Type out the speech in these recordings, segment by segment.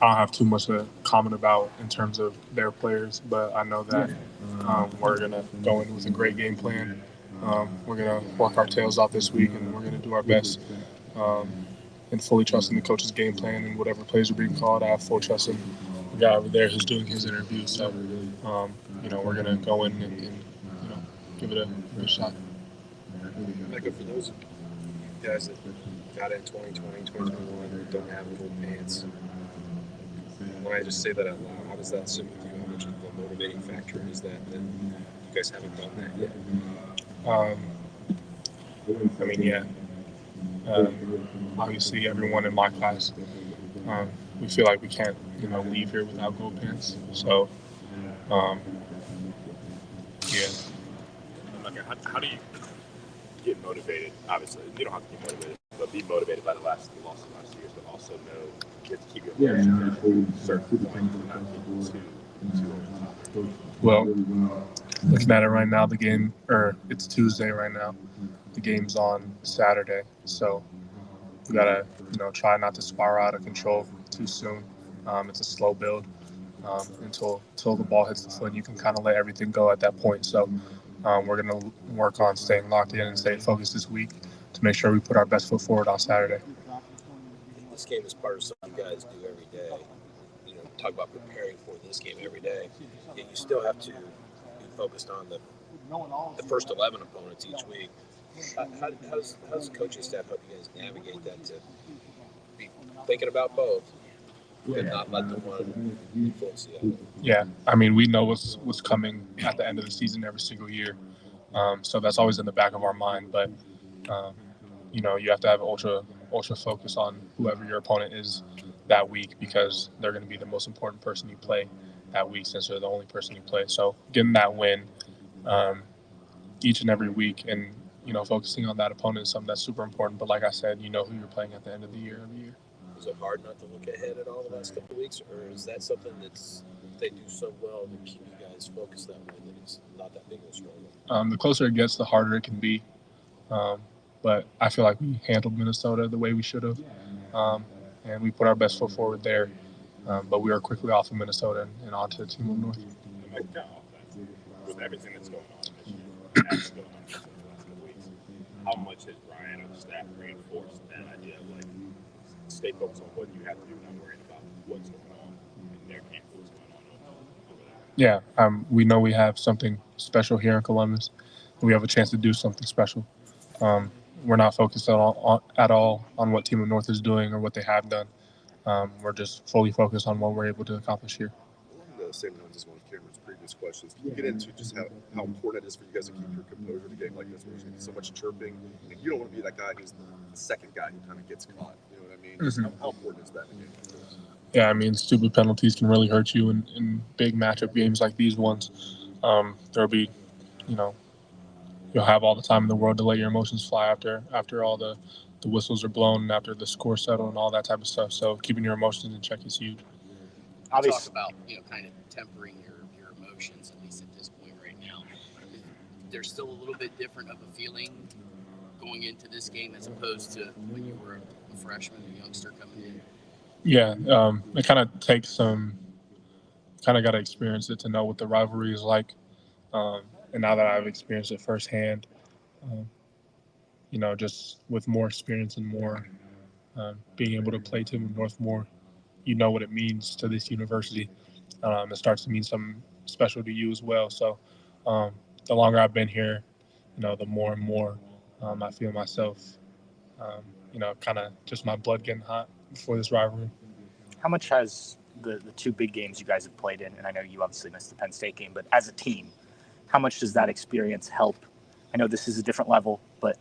I don't have too much to comment about in terms of their players, but I know that we're going to go in with a great game plan. We're going to work our tails off this week, and we're going to do our best and fully trusting the coach's game plan and whatever plays are being called. I have full trust in the guy over there who's doing his interview. So, we're going to go in and give it a good shot. Emeka, for those guys that got in 2020, 2021 and don't have gold pants, when I just say that out loud, how does that sit with you? How much of the motivating factor is that you guys haven't done that yet? Obviously, everyone in my class, we feel like we can't, leave here without gold pants. So, How do you get motivated? Obviously, you don't have to be motivated, but be motivated by the loss of last year, but also know you have to keep your emotions at a certain point and not get too over the top. Well, looking at it right now, it's Tuesday right now. The game's on Saturday, so we gotta, try not to spiral out of control too soon. It's a slow build until the ball hits the foot. You can kind of let everything go at that point. So we're gonna work on staying locked in and staying focused this week to make sure we put our best foot forward on Saturday. This game is part of something you guys do every day. Talk about preparing for this game every day. Yet you still have to be focused on the first 11 opponents each week. How does the coaching staff help you guys navigate that to be thinking about both, but not let the one influence the other? Yeah, we know what's coming at the end of the season every single year, so that's always in the back of our mind. But you have to have ultra focus on whoever your opponent is that week, because they're going to be the most important person you play that week, since they're the only person you play. So getting that win each and every week, and focusing on that opponent is something that's super important. But like I said, who you're playing at the end of the year every year. Is it hard not to look ahead at all the last couple of weeks, or is that something they do so well to keep you guys focused that way that it's not that big of a struggle? The closer it gets, the harder it can be. But I feel like we handled Minnesota the way we should have, and we put our best foot forward there. But we are quickly off of Minnesota and on to the team of North. With everything that's going on this year, that's going on the last couple weeks, how much has Brian or the staff reinforced that idea of stay focused on what you have to do, not worrying about what's going on in their camp, what's going on over there? Yeah, we know we have something special here in Columbus. We have a chance to do something special. We're not focused at all on what Team of North is doing or what they have done. We're just fully focused on what we're able to accomplish here. Along the same lines as one of Cameron's previous questions, can you get into just how important it is for you guys to keep your composure in a game like this, where there's going to be so much chirping? You don't want to be that guy who's the second guy who kind of gets caught. You know what I mean? Mm-hmm. How important is that in a game like this? Yeah, stupid penalties can really hurt you in big matchup games like these ones. There'll be, you'll have all the time in the world to let your emotions fly after all the whistles are blown and after the score settled and all that type of stuff. So keeping your emotions in check is huge. Obviously, talk about kind of tempering your emotions, at least at this point right now. There's still a little bit different of a feeling going into this game as opposed to when you were a freshman, a youngster coming in. Yeah, it kind of takes some. Kind of got to experience it to know what the rivalry is like. And now that I've experienced it firsthand, just with more experience and more being able to play Team of North more, what it means to this university. It starts to mean something special to you as well. So the longer I've been here, the more and more I feel myself, kind of just my blood getting hot for this rivalry. How much has the two big games you guys have played in, and I know you obviously missed the Penn State game, but as a team, how much does that experience help? I know this is a different level, but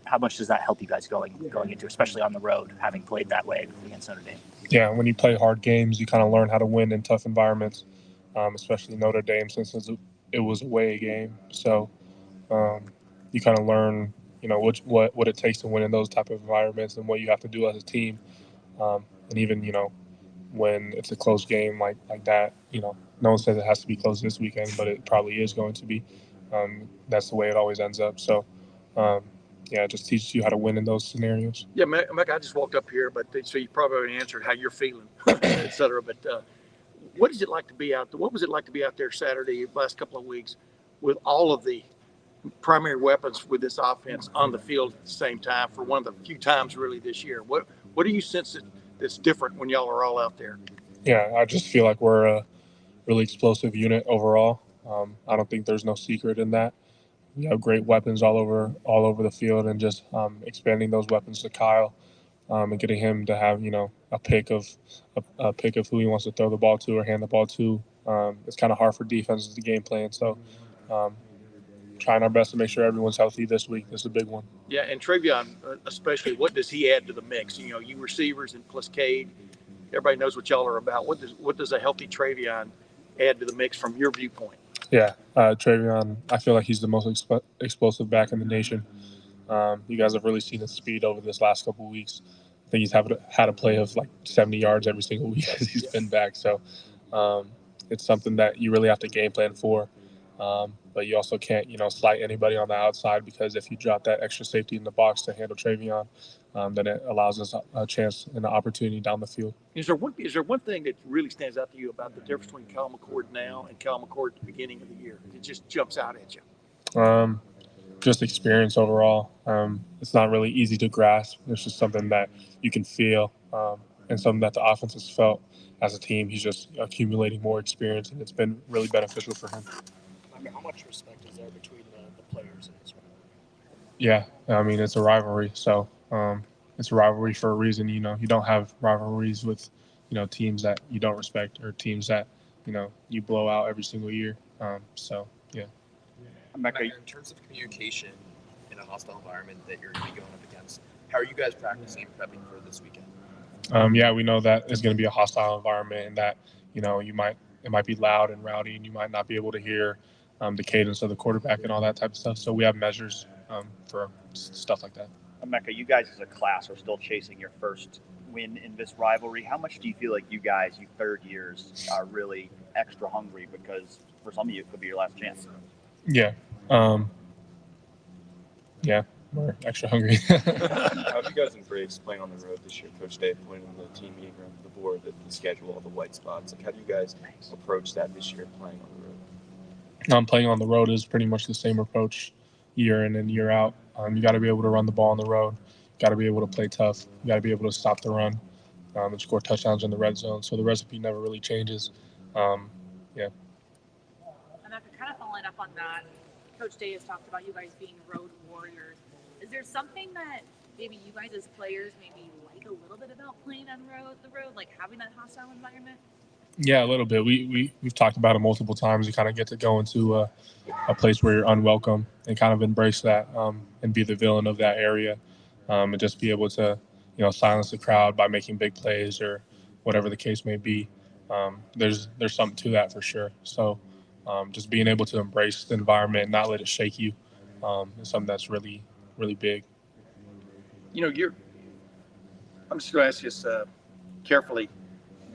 how much does that help you guys going into, especially on the road, having played that way against Notre Dame? Yeah, when you play hard games, you kind of learn how to win in tough environments, especially Notre Dame, since it was a away game. So you kind of learn, what it takes to win in those type of environments and what you have to do as a team. And even, when it's a close game like that, no one says it has to be close this weekend, but it probably is going to be. That's the way it always ends up. So yeah, it just teaches you how to win in those scenarios. Yeah, Mike, I just walked up here, but so you probably already answered how you're feeling, et cetera. But what is it like to be out there? What was it like to be out there Saturday, last couple of weeks, with all of the primary weapons with this offense on the field at the same time for one of the few times really this year? What do you sense that's different when y'all are all out there? Yeah, I just feel like we're a really explosive unit overall. I don't think there's no secret in that. We have great weapons all over the field, and just expanding those weapons to Kyle and getting him to have a pick of who he wants to throw the ball to or hand the ball to. It's kind of hard for defenses to game plan. So trying our best to make sure everyone's healthy this week. This is a big one. Yeah, and Travion especially, what does he add to the mix? You receivers and plus Cade, everybody knows what y'all are about. What does a healthy Travion add to the mix from your viewpoint? Yeah, Travion, I feel like he's the most explosive back in the nation. You guys have really seen his speed over this last couple of weeks. I think he's had a play of like 70 yards every single week as he's been back. So it's something that you really have to game plan for. But you also can't, slight anybody on the outside, because if you drop that extra safety in the box to handle Travion, then it allows us a chance and an opportunity down the field. Is there one thing that really stands out to you about the difference between Kyle McCord now and Kyle McCord at the beginning of the year? It just jumps out at you. Just experience overall. It's not really easy to grasp. It's just something that you can feel, and something that the offense has felt as a team. He's just accumulating more experience, and it's been really beneficial for him. How much respect is there between the players in this rivalry? Yeah, I mean, it's a rivalry, so it's a rivalry for a reason. You don't have rivalries with teams that you don't respect, or teams that you blow out every single year. So yeah. Emeka, in terms of communication in a hostile environment that you're going to be going up against, how are you guys practicing and prepping for this weekend? Yeah, we know that it's going to be a hostile environment, and that it might be loud and rowdy, and you might not be able to hear the cadence of the quarterback and all that type of stuff. So we have measures for stuff like that. Emeka, you guys as a class are still chasing your first win in this rivalry. How much do you feel like you guys, you third years, are really extra hungry, because for some of you it could be your last chance? Yeah. Yeah, we're extra hungry. How have you guys embraced playing on the road this year? Coach Dave pointed in the team meeting room, the board, the schedule, all the white spots. How do you guys approach that this year, playing on the road? Playing on the road is pretty much the same approach year in and year out. You got to be able to run the ball on the road. You got to be able to play tough. You got to be able to stop the run and score touchdowns in the red zone. So the recipe never really changes. Yeah. And after kind of following up on that, Coach Day has talked about you guys being road warriors. Is there something that maybe you guys as players maybe like a little bit about playing on the road, like having that hostile environment? Yeah, a little bit. We've talked about it multiple times. You kind of get to go into a place where you're unwelcome and kind of embrace that and be the villain of that area, and just be able to silence the crowd by making big plays or whatever the case may be. There's something to that for sure. So just being able to embrace the environment and not let it shake you is something that's really, really big. I'm just going to ask this carefully.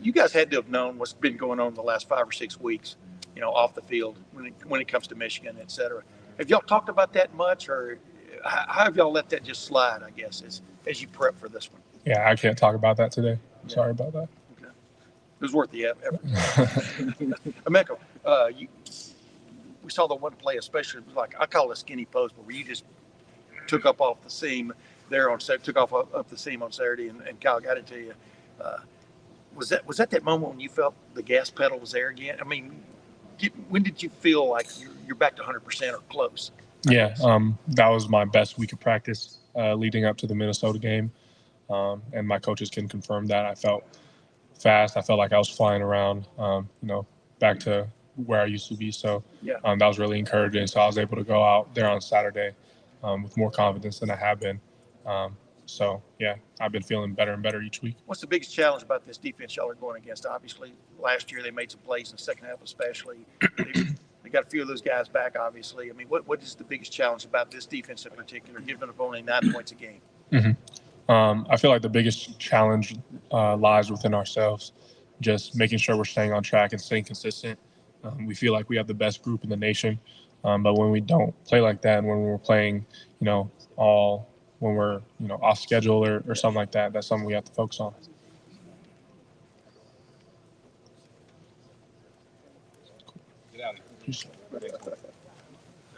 You guys had to have known what's been going on in the last 5 or 6 weeks, off the field when it comes to Michigan, et cetera. Have y'all talked about that much, or how have y'all let that just slide, I guess, as you prep for this one? Yeah, I can't talk about that today. Sorry about that. Okay. It was worth the effort. Emeka, we saw the one play, especially like I call it a skinny post, where you just took up off the seam there up the seam on Saturday, and Kyle got it to you. Was that moment when you felt the gas pedal was there again? I mean, when did you feel like you're back to 100% or close? Yeah, that was my best week of practice leading up to the Minnesota game, and my coaches can confirm that. I felt fast. I felt like I was flying around, back to where I used to be. So that was really encouraging. So I was able to go out there on Saturday with more confidence than I have been. So, yeah, I've been feeling better and better each week. What's the biggest challenge about this defense y'all are going against? Obviously, last year they made some plays in the second half especially. They got a few of those guys back, obviously. I mean, what is the biggest challenge about this defense in particular, giving up only 9 points a game? Mm-hmm. I feel like the biggest challenge lies within ourselves, just making sure we're staying on track and staying consistent. We feel like we have the best group in the nation, but when we don't play like that and when we're playing, all when we're off schedule or something like that. That's something we have to focus on. Get out of here. Appreciate it.